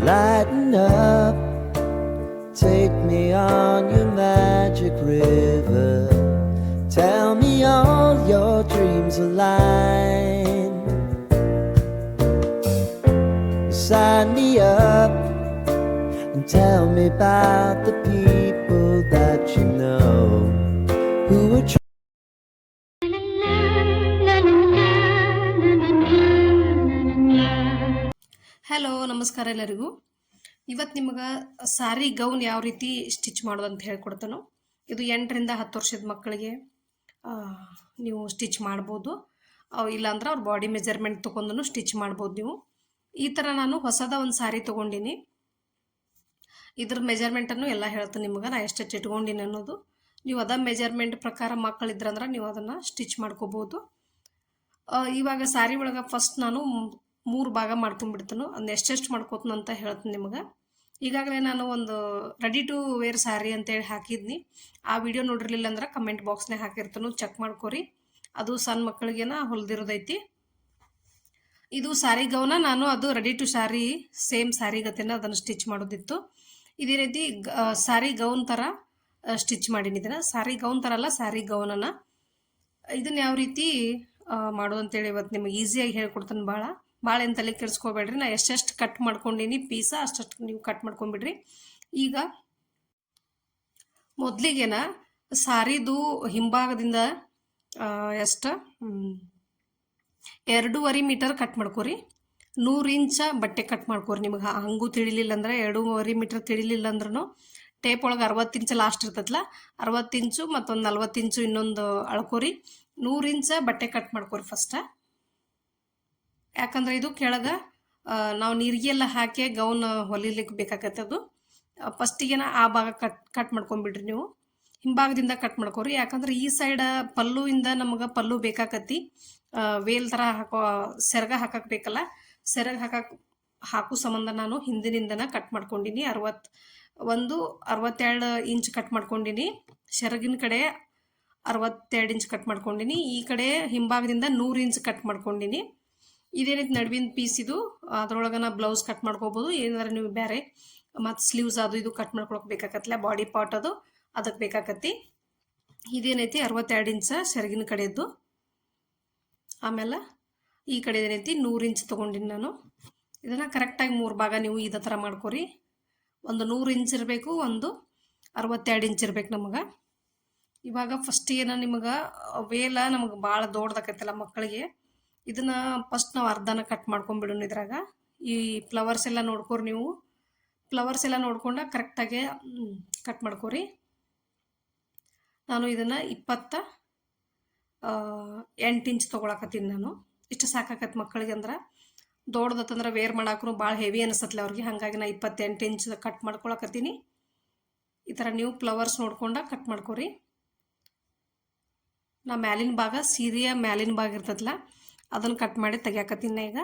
Lighten up, take me on your magic river. Tell me all your dreams align. Sign me up and tell me about the people that you know who are hello ನಮಸ್ಕಾರ ಎಲ್ಲರಿಗೂ. ಇವತ್ತು ನಿಮಗೆ ಸಾರಿ gown ಯಾವ ರೀತಿ stitch ಮಾಡೋದು ಅಂತ ಹೇಳ್ಕೊಡ್ತಾನೋ. ಇದು 8ರಿಂದ 10 ವರ್ಷದ ಮಕ್ಕಳಿಗೆ ನೀವು ಸ್ಟಿಚ್ ಮಾಡ್ಬೋದು. ಇಲ್ಲಾಂದ್ರೆ ಅವ್ರ ಬಾಡಿ ಮೆಜರ್ಮೆಂಟ್ ತೊಗೊಂಡು ಸ್ಟಿಚ್ ಮಾಡ್ಬೋದು ನೀವು. ಈ ಥರ ನಾನು ಹೊಸದ ಒಂದು ಸಾರಿ ತೊಗೊಂಡಿನಿ. ಇದ್ರ ಮೆಜರ್ಮೆಂಟನ್ನು ಎಲ್ಲ ಹೇಳ್ತೀನಿ ನಿಮಗೆ, ನಾ ಎಷ್ಟೆಷ್ಟು ಇಟ್ಕೊಂಡಿನಿ ಅನ್ನೋದು. ನೀವು ಅದ ಮೆಜರ್ಮೆಂಟ್ ಪ್ರಕಾರ ಮಕ್ಕಳಿದ್ರಂದ್ರೆ ನೀವು ಅದನ್ನು ಸ್ಟಿಚ್ ಮಾಡ್ಕೋಬೋದು. ಇವಾಗ ಸಾರಿ ಒಳಗೆ ಫಸ್ಟ್ ನಾನು 3 ಭಾಗ ಮಾಡ್ಕೊಂಡ್ಬಿಡ್ತಾನು. ಅದನ್ನ ಎಷ್ಟೆಷ್ಟು ಮಾಡ್ಕೋತೀನಿ ಅಂತ ಹೇಳ್ತೀನಿ ನಿಮಗೆ. ಈಗಾಗಲೇ ನಾನು ಒಂದು ರೆಡಿ ಟು ವೇರ್ ಸ್ಯಾರಿ ಅಂತೇಳಿ ಹಾಕಿದ್ನಿ. ಆ ವಿಡಿಯೋ ನೋಡಿರ್ಲಿಲ್ಲ ಅಂದ್ರೆ ಕಮೆಂಟ್ ಬಾಕ್ಸ್ನಾಗ ಹಾಕಿರ್ತಾನು, ಚೆಕ್ ಮಾಡ್ಕೊರಿ. ಅದು ಸಣ್ಣ ಮಕ್ಕಳಿಗೆನ ಹೊಲ್ದಿರೋದೈತಿ. ಇದು ಸ್ಯಾರಿ ಗೌನ ನಾನು ಅದು ready to sari same sari ಗತೆನ ಅದನ್ನು ಸ್ಟಿಚ್ ಮಾಡೋದಿತ್ತು. ಇದೇ ರೀತಿ ಸ್ಯಾರಿ ಗೌನ್ ಥರ ಸ್ಟಿಚ್ ಮಾಡೀನಿ. ಇದನ್ನು ಸ್ಯಾರಿ ಗೌನ್ ಥರ ಅಲ್ಲ, ಸ್ಯಾರಿ ಗೌನನ್ನು. ಇದನ್ನು ಯಾವ ರೀತಿ ಮಾಡೋದು ಅಂತೇಳಿ ಇವತ್ತು ನಿಮಗೆ ಈಸಿಯಾಗಿ ಹೇಳ್ಕೊಡ್ತಾನೆ. ಭಾಳ ಏನು ತಲೆ ಕೆಡಿಸ್ಕೋಬೇಡ್ರಿ. ನಾ ಎಷ್ಟೆಷ್ಟು ಕಟ್ ಮಾಡ್ಕೊಂಡಿನಿ ಪೀಸ ಅಷ್ಟಷ್ಟು ನೀವು ಕಟ್ ಮಾಡ್ಕೊಂಬಿಡ್ರಿ. ಈಗ ಮೊದಲಿಗೆನ ಸಾರಿದು ಹಿಂಭಾಗದಿಂದ ಎಷ್ಟು 2.5 ಮೀಟರ್ ಕಟ್ ಮಾಡ್ಕೊರಿ. 100 ಇಂಚ ಬಟ್ಟೆ ಕಟ್ ಮಾಡ್ಕೊರಿ. ನಿಮಗೆ ಹಂಗೂ ತಿಳಿಲಿಲ್ಲ ಅಂದ್ರೆ 2.5 ಮೀಟರ್ ತಿಳಿಲಿಲ್ಲ ಅಂದ್ರೂ ಟೇಪ್ ಒಳಗೆ 60 ಇಂಚ್ ಲಾಸ್ಟ್ ಇರ್ತದಲ್ಲ, 60 ಇಂಚು ಮತ್ತೊಂದು 40 ಇಂಚು ಇನ್ನೊಂದು ಅಳ್ಕೋರಿ. 100 ಇಂಚ ಬಟ್ಟೆ ಕಟ್ ಮಾಡ್ಕೊರಿ ಫಸ್ಟ್. ಯಾಕಂದ್ರೆ ಇದು ಕೆಳಗೆ ನಾವು ನೀರಿಗೆಲ್ಲ ಹಾಕಿ ಗೌನ್ ಹೊಲಿಲಿಕ್ಕೆ ಬೇಕಾಗತ್ತೆ. ಅದು ಫಸ್ಟಿಗೆನ ಆ ಭಾಗ ಕಟ್ ಮಾಡ್ಕೊಂಬಿಡ್ರಿ ನೀವು. ಹಿಂಭಾಗದಿಂದ ಕಟ್ ಮಾಡ್ಕೊರಿ. ಯಾಕಂದ್ರೆ ಈ ಸೈಡ್ ಪಲ್ಲುವಿಂದ ನಮಗೆ ಪಲ್ಲು ಬೇಕಾಕತಿ. ವೇಲ್ ಥರ ಸೆರಗ ಹಾಕಕ್ಕೆ ಬೇಕಲ್ಲ, ಸೆರಗ ಹಾಕೋ ಸಂಬಂಧ ನಾನು ಹಿಂದಿನಿಂದನ ಕಟ್ ಮಾಡ್ಕೊಂಡಿನಿ. 62 ಇಂಚ್ ಕಟ್ ಮಾಡ್ಕೊಂಡಿನಿ. ಸೆರಗಿನ ಕಡೆ 62 ಇಂಚ್ ಕಟ್ ಮಾಡ್ಕೊಂಡಿನಿ. ಈ ಕಡೆ ಹಿಂಭಾಗದಿಂದ 100 ಇಂಚ್ ಕಟ್ ಮಾಡ್ಕೊಂಡಿನಿ. ಇದೇನೈತಿ ನಡುವಿನ ಪೀಸ್ ಇದು. ಅದ್ರೊಳಗನ ಬ್ಲೌಸ್ ಕಟ್ ಮಾಡ್ಕೋಬೋದು. ಏನಾದ್ರೆ ನೀವು ಬೇರೆ ಮತ್ತು ಸ್ಲೀವ್ಸ್ ಅದು ಇದು ಕಟ್ ಮಾಡ್ಕೊಳಕ್ಕೆ ಬೇಕಾಗತ್ತಲ್ಲ, ಬಾಡಿ ಪಾರ್ಟ್ ಅದು ಅದಕ್ಕೆ ಬೇಕಾಕತಿ. ಇದೇನೈತಿ 62 ಇಂಚ ಸೆರಗಿನ ಕಡೆದ್ದು. ಆಮೇಲೆ ಈ ಕಡೆ ಏನೈತಿ 100 ಇಂಚ್ ತೊಗೊಂಡಿನಿ ನಾನು. ಇದನ್ನು ಕರೆಕ್ಟಾಗಿ 3 ಭಾಗ ನೀವು ಇದೇ ಥರ ಮಾಡ್ಕೊರಿ. ಒಂದು 100 ಇಂಚ್ ಇರಬೇಕು, ಒಂದು 62 ಇಂಚ್ ಇರ್ಬೇಕು ನಮಗೆ. ಇವಾಗ ಫಸ್ಟಿಗೆ ನಿಮಗೆ ವೇಲ ನಮಗೆ ಭಾಳ ದೊಡ್ಡದಾಕೈತಲ್ಲ ಮಕ್ಕಳಿಗೆ, ಇದನ್ನ ಫಸ್ಟ್ ನಾವು ಅರ್ಧನ ಕಟ್ ಮಾಡ್ಕೊಂಡ್ಬಿಡೋಣ. ಇದ್ರಾಗ ಈ ಫ್ಲವರ್ಸ್ ಎಲ್ಲ ನೋಡ್ಕೊರಿ ನೀವು. ಫ್ಲವರ್ಸ್ ಎಲ್ಲ ನೋಡ್ಕೊಂಡ ಕರೆಕ್ಟಾಗಿ ಕಟ್ ಮಾಡ್ಕೊರಿ. ನಾನು ಇದನ್ನು 28 ಇಂಚ್ ತೊಗೊಳಕತ್ತೀನಿ ನಾನು. ಇಷ್ಟು ಸಾಕಾಕತ್ತೆ ಮಕ್ಕಳಿಗೆ. ಅಂದ್ರೆ ದೊಡ್ಡದತ್ತಂದ್ರೆ ವೇರ್ ಮಾಡಾಕ್ರು ಭಾಳ ಹೆವಿ ಅನಿಸತ್ಲೆ ಅವ್ರಿಗೆ. ಹಾಗಾಗಿ ನಾ 28 ಇಂಚ್ ಕಟ್ ಮಾಡ್ಕೊಳಕತ್ತೀನಿ. ಈ ಥರ ನೀವು ಫ್ಲವರ್ಸ್ ನೋಡ್ಕೊಂಡ ಕಟ್ ಮಾಡ್ಕೊರಿ. ನಾ ಮ್ಯಾಲಿನ ಭಾಗ, ಸೀರೆಯ ಮ್ಯಾಲಿನ ಭಾಗ ಇರ್ತದಲ್ಲ, ಅದನ್ನು ಕಟ್ ಮಾಡಿ ತೆಗಿಯಾಕತ್ತೀನಿ ಈಗ.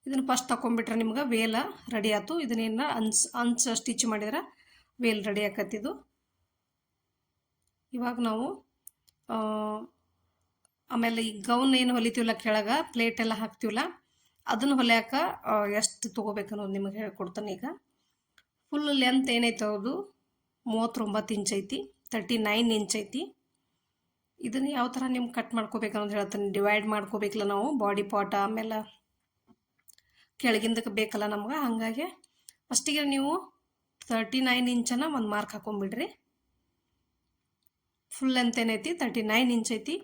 ಇದನ್ನು ಫಸ್ಟ್ ತಗೊಂಡ್ಬಿಟ್ರೆ ನಿಮ್ಗೆ ವೇಲ ರೆಡಿ ಆಯ್ತು. ಇದನ್ನೇನ ಅಂಚ್ ಸ್ಟಿಚ್ ಮಾಡಿದ್ರೆ ವೇಲ್ ರೆಡಿ ಆಕತ್ತಿದ್ದು. ಇವಾಗ ನಾವು ಆಮೇಲೆ ಈ ಗೌನ್ ಏನು ಹೊಲಿತೀವಲ್ಲ, ಕೆಳಗೆ ಪ್ಲೇಟ್ ಎಲ್ಲ ಹಾಕ್ತೀವಲ್ಲ, ಅದನ್ನು ಹೊಲಿಯಾಕ ಎಷ್ಟು ತೊಗೋಬೇಕು ಅನ್ನೋದು ನಿಮಗೆ ಹೇಳ್ಕೊಡ್ತಾನೆ ಈಗ. ಫುಲ್ ಲೆಂತ್ ಏನೈತೆ ಅದು 39 ಇಂಚ್ ಐತಿ, 39 ಇಂಚ್ ಐತಿ. ಇದನ್ನು ಯಾವ ಥರ ನಿಮ್ಗೆ ಕಟ್ ಮಾಡ್ಕೋಬೇಕು ಅನ್ನೋದು ಹೇಳ್ತಾನೆ. ಡಿವೈಡ್ ಮಾಡ್ಕೋಬೇಕಲ್ಲ ನಾವು ಬಾಡಿ ಪಾರ್ಟ್, ಆಮೇಲೆ ಕೆಳಗಿಂದಕ್ಕೆ ಬೇಕಲ್ಲ ನಮ್ಗೆ. ಹಾಗಾಗಿ ಫಸ್ಟಿಗೆ ನೀವು 39 ಇಂಚನ ಒಂದು ಮಾರ್ಕ್ ಹಾಕೊಂಡ್ಬಿಡ್ರಿ. ಫುಲ್ ಲೆಂತ್ ಏನೈತಿ 39 ಇಂಚ್ ಐತಿ.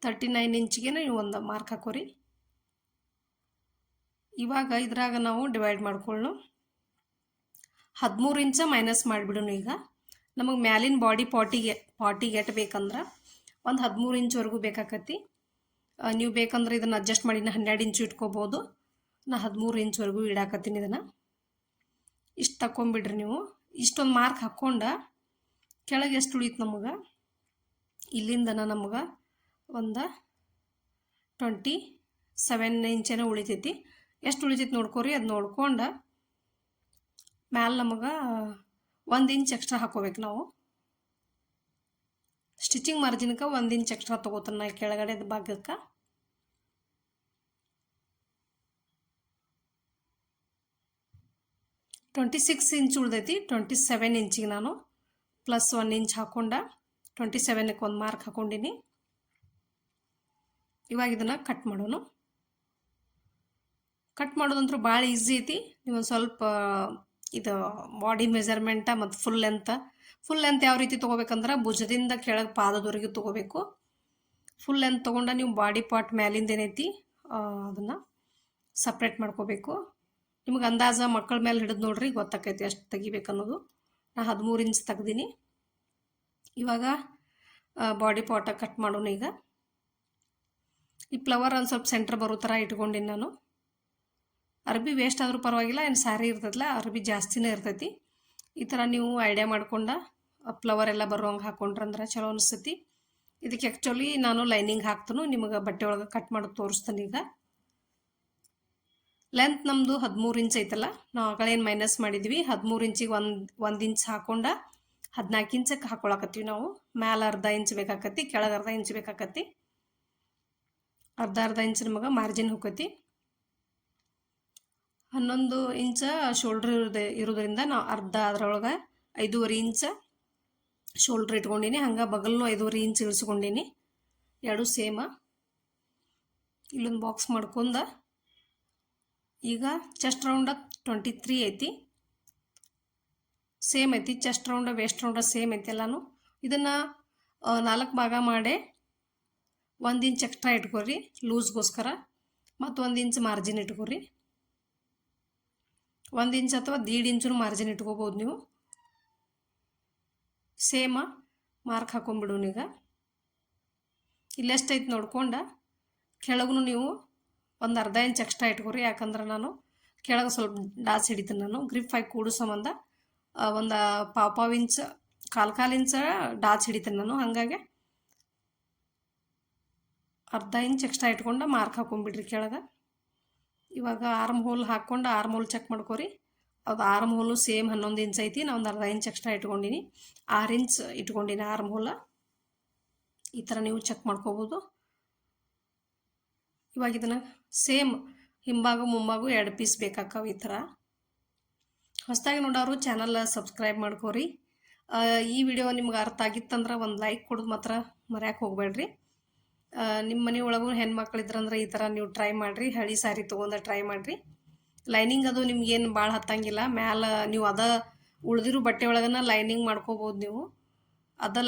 39 ಇಂಚಿಗೆ ನೀವು ಒಂದು ಮಾರ್ಕ್ ಹಾಕೋರಿ. ಇವಾಗ ಇದ್ರಾಗ ನಾವು ಡಿವೈಡ್ ಮಾಡ್ಕೊಳ್ಳೋಣ. 13 ಇಂಚ ಮೈನಸ್ ಮಾಡಿಬಿಡೋಣ. ಈಗ ನಮಗೆ ಮ್ಯಾಲಿನ ಬಾಡಿ ಪಾಟಿಗೆ ಎಟ್ ಬೇಕಂದ್ರೆ ಒಂದು 13 ಇಂಚ್ವರೆಗೂ ಬೇಕಾಕತಿ. ನೀವು ಬೇಕಂದ್ರೆ ಇದನ್ನು ಅಡ್ಜಸ್ಟ್ ಮಾಡಿ 12 ಇಂಚು ಇಟ್ಕೋಬೋದು. ನಾ 13 ಇಂಚ್ವರೆಗೂ ಇಡಾಕತ್ತೀನಿ ಇದನ್ನು. ಇಷ್ಟು ತಗೊಂಬಿಡ್ರಿ ನೀವು. ಇಷ್ಟೊಂದು ಮಾರ್ಕ್ ಹಾಕ್ಕೊಂಡ ಕೆಳಗೆ ಎಷ್ಟು ಉಳಿತು ನಮಗೆ, ಇಲ್ಲಿಂದನ ನಮಗೆ ಒಂದು 27 ಇಂಚೇನೋ ಉಳಿತೈತಿ. ಎಷ್ಟು ಉಳಿತೈತಿ ನೋಡ್ಕೊರಿ. ಅದು ನೋಡ್ಕೊಂಡು ಮ್ಯಾಲೆ ನಮಗೆ 1 ಇಂಚ್ ಎಕ್ಸ್ಟ್ರಾ ಹಾಕೋಬೇಕು ನಾವು. ಸ್ಟಿಚಿಂಗ್ ಮಾರ್ಜಿನ್ಗೆ 1 ಇಂಚ್ ಎಕ್ಸ್ಟ್ರಾ ತೊಗೋತಾನೆ ಕೆಳಗಡೆ ಭಾಗಕ್ಕೆ. 26 ಇಂಚ್ ಉಳ್ದೈತಿ. 27 ಇಂಚಿಗೆ ನಾನು ಪ್ಲಸ್ 1 ಇಂಚ್ ಹಾಕೊಂಡ 27ಕ್ಕೆ ಒಂದು ಮಾರ್ಕ್ ಹಾಕೊಂಡಿನಿ. ಇವಾಗ ಇದನ್ನು ಕಟ್ ಮಾಡೋಣ. ಕಟ್ ಮಾಡೋದಂತೂ ಭಾಳ ಈಸಿ ಐತಿ. ನೀವು ಸ್ವಲ್ಪ ಇದು ಬಾಡಿ ಮೆಜರ್ಮೆಂಟ ಮತ್ತು ಫುಲ್ ಲೆಂತ್ ಯಾವ ರೀತಿ ತೊಗೋಬೇಕಂದ್ರೆ ಭುಜದಿಂದ ಕೆಳಗೆ ಪಾದದವರೆಗೆ ತೊಗೋಬೇಕು. ಫುಲ್ ಲೆಂತ್ ತೊಗೊಂಡ ನೀವು ಬಾಡಿ ಪಾರ್ಟ್ ಮ್ಯಾಲಿಂದ ಏನೈತಿ ಅದನ್ನು ಸಪ್ರೇಟ್ ಮಾಡ್ಕೋಬೇಕು. ನಿಮ್ಗೆ ಅಂದಾಜ ಮಕ್ಕಳ ಮೇಲೆ ಹಿಡಿದು ನೋಡ್ರಿ ಗೊತ್ತಾಕೈತಿ ಎಷ್ಟು ತೆಗಿಬೇಕನ್ನೋದು. ನಾ 13 ಇಂಚ್ ತೆಗ್ದೀನಿ. ಇವಾಗ ಬಾಡಿ ಪಾರ್ಟ ಕಟ್ ಮಾಡೋಣ. ಈಗ ಈ ಫ್ಲವರ್ ಒಂದು ಸ್ವಲ್ಪ ಸೆಂಟ್ರ್ ಬರೋ ಥರ ಇಟ್ಕೊಂಡಿನಿ ನಾನು. ಅರ್ಬಿ ವೇಸ್ಟ್ ಆದರೂ ಪರವಾಗಿಲ್ಲ, ಏನು ಸ್ಯಾರಿ ಇರ್ತದಲ್ಲ ಅರ್ಬಿ ಜಾಸ್ತಿನೇ ಇರ್ತೈತಿ. ಈ ಥರ ನೀವು ಐಡಿಯಾ ಮಾಡ್ಕೊಂಡ ಫ್ಲವರ್ ಎಲ್ಲ ಬರೋಂಗೆ ಹಾಕೊಂಡ್ರಂದ್ರೆ ಚಲೋ ಅನಿಸ್ತೈತಿ. ಇದಕ್ಕೆ ಆ್ಯಕ್ಚುಲಿ ನಾನು ಲೈನಿಂಗ್ ಹಾಕ್ತನು, ನಿಮಗೆ ಬಟ್ಟೆ ಒಳಗೆ ಕಟ್ ಮಾಡೋದು ತೋರಿಸ್ತೀನಿ. ಈಗ ಲೆಂತ್ ನಮ್ಮದು 13 ಇಂಚ್ ಐತಲ್ಲ, ನಾವು ಆಗಳೇನು ಮೈನಸ್ ಮಾಡಿದ್ವಿ 13 ಇಂಚಿಗೆ ಒಂದು ಇಂಚ್ ಹಾಕೊಂಡ 14 ಇಂಚಕ್ಕೆ ಹಾಕೊಳಕತ್ತೀವಿ ನಾವು. ಮ್ಯಾಲೆ ಅರ್ಧ ಇಂಚ್ ಬೇಕಾಕತಿ, ಕೆಳಗೆ ಅರ್ಧ ಇಂಚ್ ಬೇಕಾಕತಿ. ಅರ್ಧ ಇಂಚ್ ನಮಗೆ ಮಾರ್ಜಿನ್ ಹೋಗತಿ. 11 ಇಂಚ ಶೋಲ್ಡ್ರ್ ಇರೋದ್ರಿಂದ ನಾವು ಅರ್ಧ ಅದರೊಳಗೆ 5.5 ಇಂಚ ಶೋಲ್ಡ್ರ್ ಇಟ್ಕೊಂಡಿನಿ. ಹಂಗೆ ಬಗಲ್ನು 5.5 ಇಂಚ್ ಇಳಿಸ್ಕೊಂಡಿನಿ. ಎರಡು ಸೇಮ. ಇಲ್ಲೊಂದು ಬಾಕ್ಸ್ ಮಾಡ್ಕೊಂಡ ಈಗ ಚೆಸ್ಟ್ ರೌಂಡ 23 ಐತಿ, ಸೇಮ್ ಐತಿ. ಚೆಸ್ಟ್ ರೌಂಡ ವೇಸ್ಟ್ ರೌಂಡ ಸೇಮ್ ಐತಿ ಎಲ್ಲಾನು. ಇದನ್ನು 4 ಭಾಗ ಮಾಡಿ 1 ಇಂಚ್ ಎಕ್ಸ್ಟ್ರಾ ಇಟ್ಕೊರಿ ಲೂಸ್ಗೋಸ್ಕರ, ಮತ್ತು 1 ಇಂಚ್ ಮಾರ್ಜಿನ್ ಇಟ್ಕೊರಿ. 1 ಇಂಚ್ ಅಥವಾ 1.5 ಇಂಚು ಮಾರ್ಜಿನ್ ಇಟ್ಕೋಬೋದು ನೀವು. ಸೇಮ ಮಾರ್ಕ್ ಹಾಕೊಂಡ್ಬಿಡೋಣ. ಈಗ ಇಲ್ಲೆಷ್ಟೈತೆ ನೋಡ್ಕೊಂಡ ಕೆಳಗೂ ನೀವು ಒಂದು ಅರ್ಧ ಇಂಚ್ ಎಕ್ಸ್ಟ್ರಾ ಇಟ್ಕೊರಿ. ಯಾಕಂದ್ರೆ ನಾನು ಕೆಳಗೆ ಸ್ವಲ್ಪ ಡಾಸ್ ಹಿಡಿತೀನಿ. ನಾನು ಗ್ರಿಪ್ ಆಗಿ ಕೂಡೋ ಸಂಬಂಧ ಒಂದು ಪಾವ್ ಇಂಚ್ ಕಾಲು ಇಂಚ ಡಾಸ್ ಹಿಡಿತೀನಿ ನಾನು. ಹಾಗಾಗಿ ಅರ್ಧ ಇಂಚ್ ಎಕ್ಸ್ಟ್ರಾ ಇಟ್ಕೊಂಡು ಮಾರ್ಕ್ ಹಾಕೊಂಡ್ಬಿಡ್ರಿ ಕೆಳಗೆ. ಇವಾಗ ಆರ್ಮ್ ಹೋಲ್ ಹಾಕ್ಕೊಂಡು ಆರ್ಮ್ ಹೋಲ್ ಚೆಕ್ ಮಾಡ್ಕೊರಿ. ಅದು ಆರ್ಮ್ ಹೋಲು ಸೇಮ್ 11 ಇಂಚ್ ಐತಿ. ನಾನು ಒಂದು ಅರ್ಧ ಇಂಚ್ ಎಕ್ಸ್ಟ್ರಾ ಇಟ್ಕೊಂಡಿನಿ. 6 ಇಂಚ್ ಇಟ್ಕೊಂಡಿನಿ ಆರ್ಮ್ ಹೋಲ. ಈ ಥರ ನೀವು ಚೆಕ್ ಮಾಡ್ಕೋಬೋದು. ಇವಾಗ ಇದನ್ನು ಸೇಮ್ ಹಿಂಭಾಗ ಮುಂಭಾಗ 2 ಪೀಸ್ ಬೇಕಾಕವು. ಈ ಥರ ಹೊಸದಾಗಿ ನೋಡೋರು ಚಾನಲ್ ಸಬ್ಸ್ಕ್ರೈಬ್ ಮಾಡ್ಕೋರಿ. ಈ ವಿಡಿಯೋ ನಿಮ್ಗೆ ಅರ್ಥ ಆಗಿತ್ತಂದ್ರೆ ಒಂದು ಲೈಕ್ ಕೊಡೋದು ಮಾತ್ರ ಮರ್ಯಾಕೆ ಹೋಗ್ಬೇಡ್ರಿ. ನಿಮ್ಮ ಮನೆ ಒಳಗೂ ಹೆಣ್ಮಕ್ಳಿದ್ರಂದ್ರೆ ಈ ಥರ ನೀವು ಟ್ರೈ ಮಾಡಿರಿ. ಹಳಿ ಸ್ಯಾರಿ ತೊಗೊಂಡು ಟ್ರೈ ಮಾಡಿರಿ. ಲೈನಿಂಗ್ ಅದು ನಿಮ್ಗೇನು ಭಾಳ ಹತ್ತಂಗಿಲ್ಲ. ಮ್ಯಾಲೆ ನೀವು ಉಳ್ದಿರೋ ಬಟ್ಟೆ ಒಳಗನ ಲೈನಿಂಗ್ ಮಾಡ್ಕೋಬೋದು. ನೀವು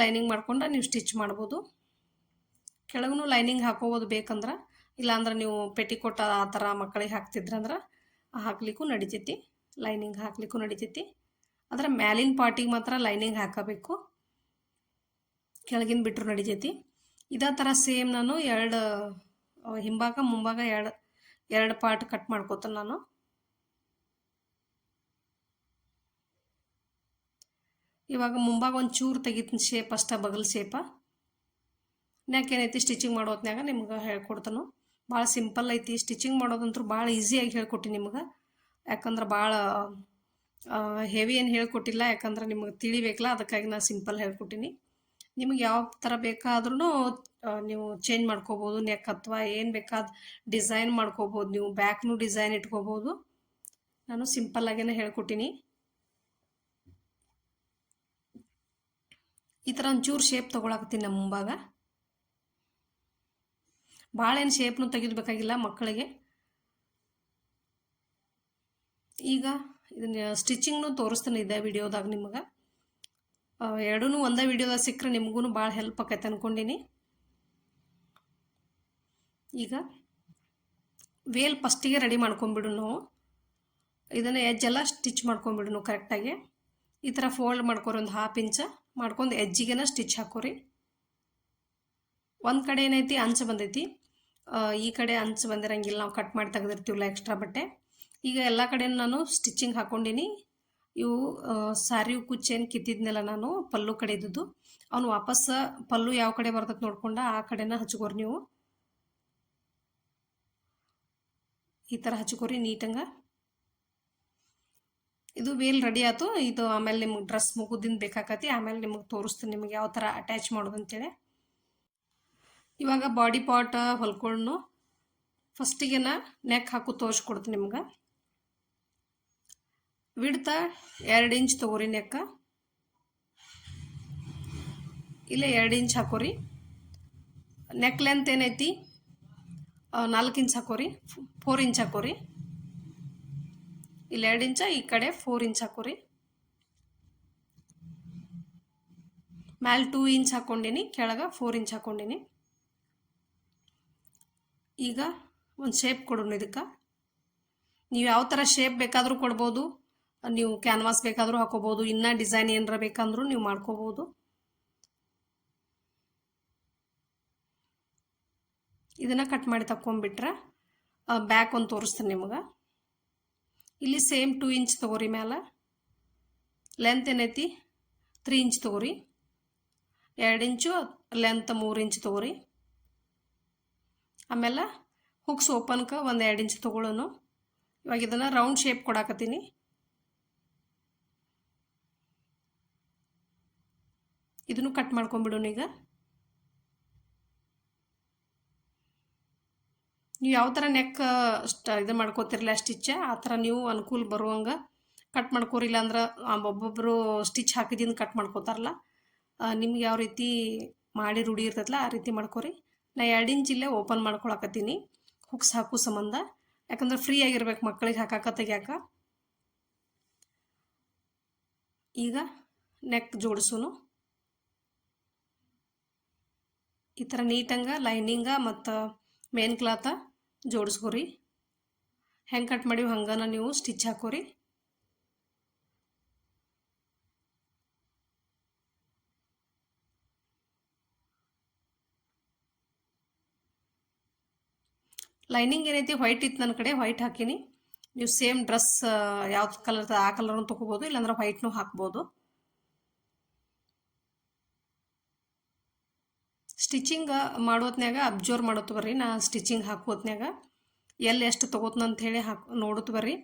ಲೈನಿಂಗ್ ಮಾಡ್ಕೊಂಡು ನೀವು ಸ್ಟಿಚ್ ಮಾಡ್ಬೋದು. ಕೆಳಗೂ ಲೈನಿಂಗ್ ಹಾಕೋಬೋದು ಬೇಕಂದ್ರೆ. ಇಲ್ಲಾಂದ್ರೆ ನೀವು ಪೆಟಿಕೋಟ್ ಆ ಥರ ಮಕ್ಕಳಿಗೆ ಹಾಕ್ತಿದ್ರಂದ್ರೆ ಹಾಕ್ಲಿಕ್ಕೂ ನಡಿತೈತಿ, ಲೈನಿಂಗ್ ಹಾಕ್ಲಿಕ್ಕೂ ನಡಿತೈತಿ. ಆದರೆ ಮ್ಯಾಲಿನ ಪಾರ್ಟಿಗೆ ಮಾತ್ರ ಲೈನಿಂಗ್ ಹಾಕಬೇಕು, ಕೆಳಗಿನ ಬಿಟ್ಟರು ನಡಿತೈತಿ. ಇದೇ ಥರ ಸೇಮ್ ನಾನು ಹಿಂಭಾಗ ಮುಂಭಾಗ ಎರಡು ಪಾರ್ಟ್ ಕಟ್ ಮಾಡ್ಕೋತೀನಿ ನಾನು. ಇವಾಗ ಮುಂಭಾಗ ಒಂದು ಚೂರು ತೆಗಿತೀನಿ ಶೇಪ್ ಅಷ್ಟ, ಬಗಲ್ ಶೇಪ. ಏನೈತಿ ಸ್ಟಿಚಿಂಗ್ ಮಾಡೋ ಹೊತ್ನ್ಯಾಗ ನಿಮ್ಗೆ ಹೇಳ್ಕೊಡ್ತಾನು. ಭಾಳ ಸಿಂಪಲ್ ಐತಿ. ಸ್ಟಿಚಿಂಗ್ ಮಾಡೋದಂತೂ ಭಾಳ ಈಸಿಯಾಗಿ ಹೇಳ್ಕೊಟ್ಟಿನಿ ನಿಮ್ಗೆ. ಯಾಕಂದ್ರೆ ಭಾಳ ಹೆವಿ ಏನು ಹೇಳ್ಕೊಟ್ಟಿಲ್ಲ, ಯಾಕಂದ್ರೆ ನಿಮಗೆ ತಿಳಿಬೇಕಲ್ಲ, ಅದಕ್ಕಾಗಿ ನಾನು ಸಿಂಪಲ್ ಹೇಳ್ಕೊಟ್ಟಿನಿ. ನಿಮಗೆ ಯಾವ ಥರ ಬೇಕಾದ್ರೂ ನೀವು ಚೇಂಜ್ ಮಾಡ್ಕೋಬೋದು. ನೆಕ್ ಅಥವಾ ಏನು ಬೇಕಾದ ಡಿಸೈನ್ ಮಾಡ್ಕೋಬೋದು. ನೀವು ಬ್ಯಾಕ್ನು ಡಿಸೈನ್ ಇಟ್ಕೋಬೋದು. ನಾನು ಸಿಂಪಲ್ಲಾಗೇ ಹೇಳ್ಕೊಟ್ಟಿನಿ. ಈ ಥರ ಒಂಚೂರು ಶೇಪ್ ತೊಗೊಳಕತ್ತೀನಿ ನಮ್ಮ ಮುಂಭಾಗ. ಭಾಳ ಏನು ಶೇಪ್ನು ತೆಗೆದುಬೇಕಾಗಿಲ್ಲ ಮಕ್ಕಳಿಗೆ. ಈಗ ಇದನ್ನ ಸ್ಟಿಚಿಂಗ್ನು ತೋರಿಸ್ತಾನೆ ಇದ್ದೆ ವಿಡಿಯೋದಾಗ ನಿಮಗೆ. ಎರಡೂ ಒಂದೇ ವಿಡಿಯೋದಾಗ ಸಿಕ್ಕರೆ ನಿಮಗೂ ಭಾಳ ಹೆಲ್ಪ್ ಆಕೈತೆ ಅಂದ್ಕೊಂಡಿನಿ. ಈಗ ವೇಲ್ ಫಸ್ಟಿಗೆ ರೆಡಿ ಮಾಡ್ಕೊಂಬಿಡು. ನಾವು ಇದನ್ನು ಎಜ್ಜೆಲ್ಲ ಸ್ಟಿಚ್ ಮಾಡ್ಕೊಂಬಿಡು ಕರೆಕ್ಟಾಗಿ. ಈ ಥರ ಫೋಲ್ಡ್ ಮಾಡ್ಕೊರಿ, ಒಂದು 1/2 ಇಂಚ ಮಾಡ್ಕೊಂಡು ಎಜ್ಜಿಗೆನ ಸ್ಟಿಚ್ ಹಾಕೋರಿ. ಒಂದು ಕಡೆ ಏನೈತಿ ಅಂಚು ಬಂದೈತಿ, ಈ ಕಡೆ ಅಂಚು ಬಂದಿರಂಗಿಲ್ಲ, ನಾವು ಕಟ್ ಮಾಡಿ ತೆಗೆದಿರ್ತೀವಲ್ಲ ಎಕ್ಸ್ಟ್ರಾ ಬಟ್ಟೆ. ಈಗ ಎಲ್ಲ ಕಡೆ ನಾನು ಸ್ಟಿಚಿಂಗ್ ಹಾಕ್ಕೊಂಡಿನಿ. ಇವು ಸಾರಿ ಕುಚ್ಚೇನು ಕಿತ್ತಿದ್ನೆಲ್ಲ ನಾನು ಪಲ್ಲು ಕಡೆ ಇದ್ದದ್ದು, ಅವನು ವಾಪಸ್ ಪಲ್ಲು ಯಾವ ಕಡೆ ಬರ್ತೈತೆ ನೋಡ್ಕೊಂಡ ಆ ಕಡೆನ ಹಚ್ಕೋರಿ. ನೀವು ಈ ಥರ ಹಚ್ಕೋರಿ ನೀಟಂಗ. ಇದು ವೇಲ್ ರೆಡಿ ಆಯ್ತು. ಇದು ಆಮೇಲೆ ನಿಮ್ಗೆ ಡ್ರೆಸ್ ಮುಗುದಿಂದ ಬೇಕಾಕತಿ. ಆಮೇಲೆ ನಿಮಗೆ ತೋರಿಸ್ತೀನಿ ನಿಮಗೆ ಯಾವ ಥರ ಅಟ್ಯಾಚ್ ಮಾಡೋದು ಅಂತೇಳಿ. ಇವಾಗ ಬಾಡಿ ಪಾರ್ಟ್ ಹೊಲ್ಕೊಂಡು ಫಸ್ಟಿಗೆ ನೆಕ್ ಹಾಕು ತೋರಿಸ್ಕೊಡ್ತೀನಿ ನಿಮ್ಗೆ. ವಿಡ್ತ 2 ಇಂಚ್ ತೊಗೋರಿ ನೆಕ್ಕ, ಇಲ್ಲೇ 2 ಇಂಚ್ ಹಾಕೋರಿ. ನೆಕ್ ಲೆಂತ್ ಏನೈತಿ 4 ಇಂಚ್ ಹಾಕೋರಿ, 4 ಇಂಚ್ ಹಾಕೋರಿ. ಇಲ್ಲಿ 2 ಇಂಚ, ಈ ಕಡೆ 4 ಇಂಚ್ ಹಾಕೋರಿ. ಮ್ಯಾಲೆ 2 ಇಂಚ್ ಹಾಕ್ಕೊಂಡೀನಿ, ಕೆಳಗೆ 4 ಇಂಚ್ ಹಾಕ್ಕೊಂಡೀನಿ. ಈಗ ಒಂದು ಶೇಪ್ ಕೊಡೋಣ ಇದಕ್ಕೆ. ನೀವು ಯಾವ ಥರ ಶೇಪ್ ಬೇಕಾದರೂ ಕೊಡ್ಬೋದು, ನೀವು ಕ್ಯಾನ್ವಾಸ್ ಬೇಕಾದರೂ ಹಾಕೋಬೋದು, ಇನ್ನೂ ಡಿಸೈನ್ ಏನಾರ ಬೇಕಂದ್ರೂ ನೀವು ಮಾಡ್ಕೋಬೋದು. ಇದನ್ನು ಕಟ್ ಮಾಡಿ ತಗೊಂಡ್ಬಿಟ್ರೆ ಬ್ಯಾಕ್ ಒಂದು ತೋರಿಸ್ತೀನಿ ನಿಮಗೆ. ಇಲ್ಲಿ ಸೇಮ್ 2 ಇಂಚ್ ತೊಗೋರಿ. ಮ್ಯಾಲೆ ಲೆಂತ್ ಏನೈತಿ 3 ಇಂಚ್ ತೊಗೋರಿ. 2 ಇಂಚು ಲೆಂತ್ 3 ಇಂಚ್ ತೊಗೋರಿ. ಆಮೇಲೆ ಹುಕ್ಸ್ ಓಪನ್ಗೆ ಒಂದು 2 ಇಂಚ್ ತೊಗೊಳ್ಳೋನು. ಇವಾಗ ಇದನ್ನು ರೌಂಡ್ ಶೇಪ್ ಕೊಡಾಕತ್ತೀನಿ. ಇದನ್ನು ಕಟ್ ಮಾಡ್ಕೊಂಡ್ಬಿಡೋಣ. ಈಗ ನೀವು ಯಾವ ಥರ ನೆಕ್ ಇದು ಮಾಡ್ಕೋತಿರಲ್ಲ ಸ್ಟಿಚ್, ಆ ಥರ ನೀವು ಅನುಕೂಲ ಬರುವಂಗೆ ಕಟ್ ಮಾಡ್ಕೋರಿಲ್ಲ ಅಂದ್ರೆ ಒಬ್ಬೊಬ್ಬರು ಸ್ಟಿಚ್ ಹಾಕಿದಿಂದ ಕಟ್ ಮಾಡ್ಕೋತಾರಲ್ಲ, ನಿಮ್ಗೆ ಯಾವ ರೀತಿ ಮಾಡಿ ರೂಢಿ ಇರ್ತೈತಲ್ಲ ಆ ರೀತಿ ಮಾಡ್ಕೋರಿ. ನಾ 2 ಇಂಚ್ ಇಲ್ಲೇ ಓಪನ್ ಮಾಡ್ಕೊಳಕತ್ತೀನಿ ಹುಕ್ಸ್ ಹಾಕೋ ಸಂಬಂಧ, ಯಾಕಂದ್ರೆ ಫ್ರೀ ಆಗಿರ್ಬೇಕು ಮಕ್ಕಳಿಗೆ ಹಾಕಾಕ ತೆಗ್ಯಾಕ. ಈಗ ನೆಕ್ ಜೋಡಿಸೋನು. ಈ ಥರ ನೀಟಂಗೆ ಲೈನಿಂಗ ಮತ್ತು ಮೇನ್ ಕ್ಲಾತ ಜೋಡಿಸ್ಕೋರಿ. ಹೆಂಗೆ ಕಟ್ ಮಾಡಿವಿ ಹಂಗನ ನೀವು ಸ್ಟಿಚ್ ಹಾಕೋರಿ. ಲೈನಿಂಗ್ ಏನೈತಿ ವೈಟ್ ಇತ್ತು ನನ್ನ ಕಡೆ, ವೈಟ್ ಹಾಕೀನಿ. ನೀವು ಸೇಮ್ ಡ್ರೆಸ್ ಯಾವ್ದು ಕಲರ್ ಆ ಕಲರ್ನು ತೊಗೋಬೋದು, ಇಲ್ಲಾಂದ್ರೆ ವೈಟ್ನೂ ಹಾಕ್ಬೋದು. ಸ್ಟಿಚಿಂಗ್ ಮಾಡೋತ್ನ್ಯಾಗ ಅಬ್ಸರ್ವ್ ಮಾಡೋದು ಬರ್ರಿ. ನಾ ಸ್ಟಿಚಿಂಗ್ ಹಾಕೋತ್ನ್ಯಾಗ ಎಲ್ಲಿ ಎಷ್ಟು ತೊಗೋತನ ಹೇಳಿ ನೋಡುತ್ತ ಬರ್ರಿ.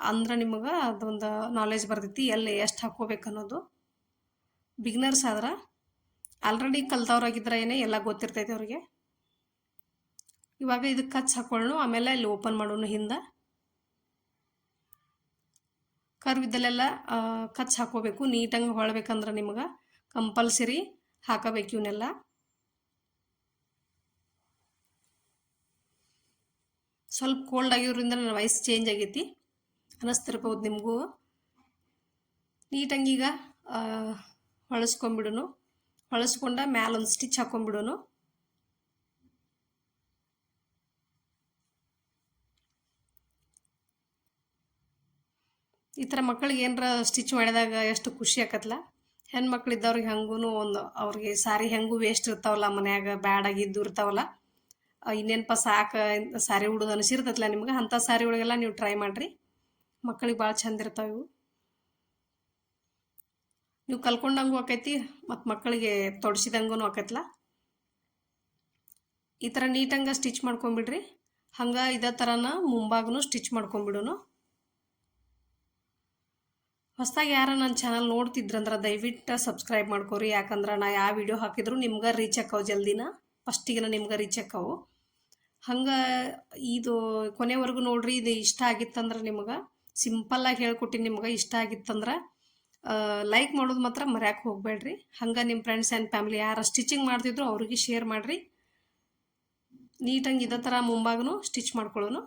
ಅಂದ್ರೆ ನಿಮಗೆ ಅದೊಂದು ನಾಲೆಜ್ ಬರ್ತೈತಿ ಎಲ್ಲಿ ಎಷ್ಟು ಹಾಕ್ಕೋಬೇಕು ಅನ್ನೋದು. ಬಿಗಿನರ್ಸ್ ಆದ್ರೆ ಆಲ್ರೆಡಿ ಕಲ್ತವ್ರಾಗಿದ್ರೆ ಏನೇ ಎಲ್ಲ ಗೊತ್ತಿರ್ತೈತೆ ಅವ್ರಿಗೆ. ಇವಾಗ ಇದಕ್ಕೆ ಕಚ್ ಹಾಕೊಳ್ಳೋಣ, ಆಮೇಲೆ ಇಲ್ಲಿ ಓಪನ್ ಮಾಡೋಣ. ಹಿಂದೆ ಕರ್ವ್ ಇದ್ದಲ್ಲೆಲ್ಲ ಕಚ್ ಹಾಕೋಬೇಕು. ನೀಟಂಗೆ ಹೊಳ್ಬೇಕಂದ್ರೆ ನಿಮಗೆ ಕಂಪಲ್ಸರಿ ಹಾಕಬೇಕು ಇವನ್ನೆಲ್ಲ. ಸ್ವಲ್ಪ ಕೋಲ್ಡ್ ಆಗಿರೋದ್ರಿಂದ ನನ್ನ ವಾಯ್ಸ್ ಚೇಂಜ್ ಆಗೈತಿ ಅನ್ನಿಸ್ತಿರ್ಬೋದು ನಿಮಗೂ. ನೀಟಂಗೆ ಈಗ ಹೊಳಸ್ಕೊಂಡ್ಬಿಡೋನು. ಹೊಳಸ್ಕೊಂಡ ಮ್ಯಾಲೊಂದು ಸ್ಟಿಚ್ ಹಾಕೊಂಡ್ಬಿಡೋನು. ಈ ಥರ ಮಕ್ಕಳಿಗೆ ಏನರ ಸ್ಟಿಚ್ ಮಾಡಿದಾಗ ಎಷ್ಟು ಖುಷಿ ಆಕತ್ತಲ್ಲ. ಹೆಣ್ಮಕ್ಳು ಇದ್ದವ್ರಿಗೆ ಹಂಗೂ ಒಂದು ಅವ್ರಿಗೆ ಸಾರಿ ಹೆಂಗೂ ವೇಸ್ಟ್ ಇರ್ತಾವಲ್ಲ ಮನ್ಯಾಗ, ಬ್ಯಾಡಾಗಿದ್ದು ಇರ್ತಾವಲ್ಲ, ಇನ್ನೇನಪ್ಪ ಸಾಕು ಸಾರಿ ಉಡೋದು ಅನಿಸಿರ್ತೈತಲ್ಲ ನಿಮ್ಗೆ, ಅಂಥ ಸಾರಿ ಒಳಗೆಲ್ಲ ನೀವು ಟ್ರೈ ಮಾಡಿರಿ. ಮಕ್ಕಳಿಗೆ ಭಾಳ ಚಂದ ಇರ್ತಾವೆ ಇವು. ನೀವು ಕಲ್ಕೊಂಡಂಗೂ ಆಕೈತಿ ಮತ್ತು ಮಕ್ಕಳಿಗೆ ತೊಡ್ಸಿದಂಗೂ ಆಕೈತಲ್ಲ. ಈ ಥರ ನೀಟಂಗೆ ಸ್ಟಿಚ್ ಮಾಡ್ಕೊಂಬಿಡ್ರಿ. ಹಂಗೆ ಇದೇ ಥರನ ಮುಂಭಾಗನೂ ಸ್ಟಿಚ್ ಮಾಡ್ಕೊಂಬಿಡೋನು. ಹೊಸದಾಗಿ ಯಾರು ನನ್ನ ಚಾನಲ್ ನೋಡ್ತಿದ್ರಂದ್ರೆ ದಯವಿಟ್ಟು ಸಬ್ಸ್ಕ್ರೈಬ್ ಮಾಡ್ಕೋರಿ. ಯಾಕಂದ್ರೆ ನಾ ಯಾವ ವಿಡಿಯೋ ಹಾಕಿದ್ರು ನಿಮ್ಗೆ ರೀಚ್ ಆಕ್ಕವು ಜಲ್ದಿನ, ಫಸ್ಟಿಗೆ ನಿಮ್ಗೆ ರೀಚ್ ಆಕ್ಕವು. ಹಂಗೆ ಇದು ಕೊನೆವರೆಗೂ ನೋಡ್ರಿ. ಇದು ಇಷ್ಟ ಆಗಿತ್ತಂದ್ರೆ ನಿಮ್ಗೆ ಸಿಂಪಲ್ಲಾಗಿ ಹೇಳ್ಕೊಟ್ಟಿನಿ. ನಿಮ್ಗೆ ಇಷ್ಟ ಆಗಿತ್ತಂದ್ರೆ ಲೈಕ್ ಮಾಡೋದು ಮಾತ್ರ ಮರ್ಯಾಕೆ ಹೋಗ್ಬೇಡ್ರಿ. ಹಂಗೆ ನಿಮ್ಮ ಫ್ರೆಂಡ್ಸ್ ಆ್ಯಂಡ್ ಫ್ಯಾಮಿಲಿ ಯಾರು ಸ್ಟಿಚಿಂಗ್ ಮಾಡ್ತಿದ್ರು ಅವ್ರಿಗೆ ಶೇರ್ ಮಾಡಿರಿ. ನೀಟಂಗೆ ಇದೇ ಥರ ಮುಂಭಾಗನೂ ಸ್ಟಿಚ್ ಮಾಡ್ಕೊಳ್ಳೋನು.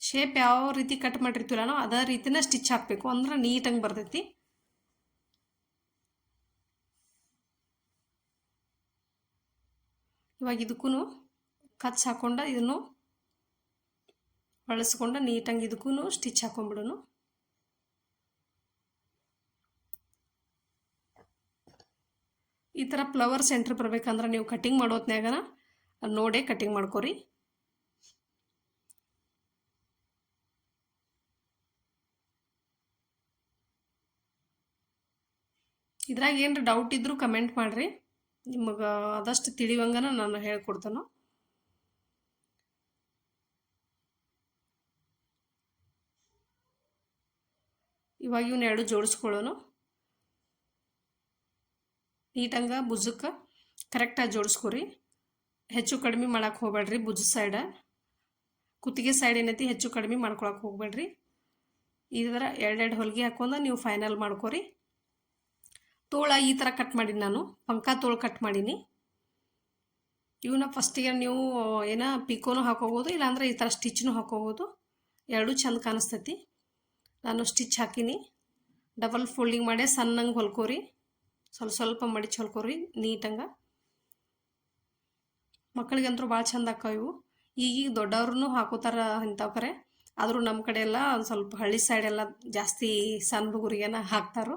ಶೇಪ್ ಯಾವ ರೀತಿ ಕಟ್ ಮಾಡಿರ್ತೀವಲ್ಲ ನಾವು ಅದೇ ರೀತಿನ ಸ್ಟಿಚ್ ಹಾಕಬೇಕು, ಅಂದ್ರೆ ನೀಟಂಗೆ ಬರ್ತೈತಿ. ಇವಾಗ ಇದಕ್ಕೂ ಕಚ್ ಹಾಕೊಂಡ ಇದನ್ನು ಬಳಸ್ಕೊಂಡು ನೀಟಂಗೆ ಇದಕ್ಕೂ ಸ್ಟಿಚ್ ಹಾಕೊಂಡ್ಬಿಡೋನು. ಈ ಥರ ಫ್ಲವರ್ ಸೆಂಟ್ರ್ ಬರ್ಬೇಕಂದ್ರೆ ನೀವು ಕಟಿಂಗ್ ಮಾಡೋತ್ನ್ಯಾಗ ನೋಡೇ ಕಟಿಂಗ್ ಮಾಡ್ಕೋರಿ. ಇದ್ರಾಗ ಏನ್ರ ಡೌಟ್ ಇದ್ರೂ ಕಮೆಂಟ್ ಮಾಡಿರಿ. ನಿಮಗೆ ಆದಷ್ಟು ತಿಳಿವಂಗನ ನಾನು ಹೇಳ್ಕೊಡ್ತಾನೋ. ಇವಾಗ ಇವನ್ನ ಎರಡು ಜೋಡಿಸ್ಕೊಳ್ಳೋನು. ನೀಟಂಗೆ ಭುಜಕ್ಕೆ ಕರೆಕ್ಟಾಗಿ ಜೋಡಿಸ್ಕೊರಿ. ಹೆಚ್ಚು ಕಡಿಮೆ ಮಾಡೋಕ್ಕೆ ಹೋಗ್ಬೇಡ್ರಿ. ಭುಜ ಸೈಡ ಕುತ್ತಿಗೆ ಸೈಡ್ ಏನೈತಿ ಹೆಚ್ಚು ಕಡಿಮೆ ಮಾಡ್ಕೊಳಕ್ಕೆ ಹೋಗ್ಬೇಡ್ರಿ. ಇದರ ಎರಡೆರಡು ಹೊಲಿಗೆ ಹಾಕೊಂಡು ನೀವು ಫೈನಲ್ ಮಾಡ್ಕೊರಿ. ತೋಳ ಈ ಥರ ಕಟ್ ಮಾಡೀನಿ ನಾನು, ಪಂಕ ತೋಳು ಕಟ್ ಮಾಡೀನಿ. ಇವನ್ನ ಫಸ್ಟಿಗೆ ನೀವು ಪಿಕೋನು ಹಾಕೋಬೋದು, ಇಲ್ಲಾಂದ್ರೆ ಈ ಥರ ಸ್ಟಿಚ್ನು ಹಾಕೋಬೋದು. ಎರಡೂ ಚಂದ ಕಾಣಿಸ್ತೈತಿ. ನಾನು ಸ್ಟಿಚ್ ಹಾಕೀನಿ. ಡಬಲ್ ಫೋಲ್ಡಿಂಗ್ ಮಾಡಿ ಸಣ್ಣಂಗೆ ಹೊಲ್ಕೋರಿ, ಸ್ವಲ್ಪ ಮಡಿಚಿ ಹೊಲ್ಕೋರಿ ನೀಟಂಗೆ. ಮಕ್ಕಳಿಗಂತೂ ಭಾಳ ಚಂದ ಆಕಾವ ಇವು. ಈಗೀಗ ದೊಡ್ಡವ್ರೂ ಹಾಕೋತಾರ ಇಂಥವ್ಕರೆ, ಆದರೂ ನಮ್ಮ ಕಡೆ ಎಲ್ಲ ಒಂದು ಸ್ವಲ್ಪ ಹಳ್ಳಿ ಸೈಡೆಲ್ಲ ಜಾಸ್ತಿ ಸಣ್ಣ ಹುಡುಗರಿಗೆನ ಹಾಕ್ತಾರೋ.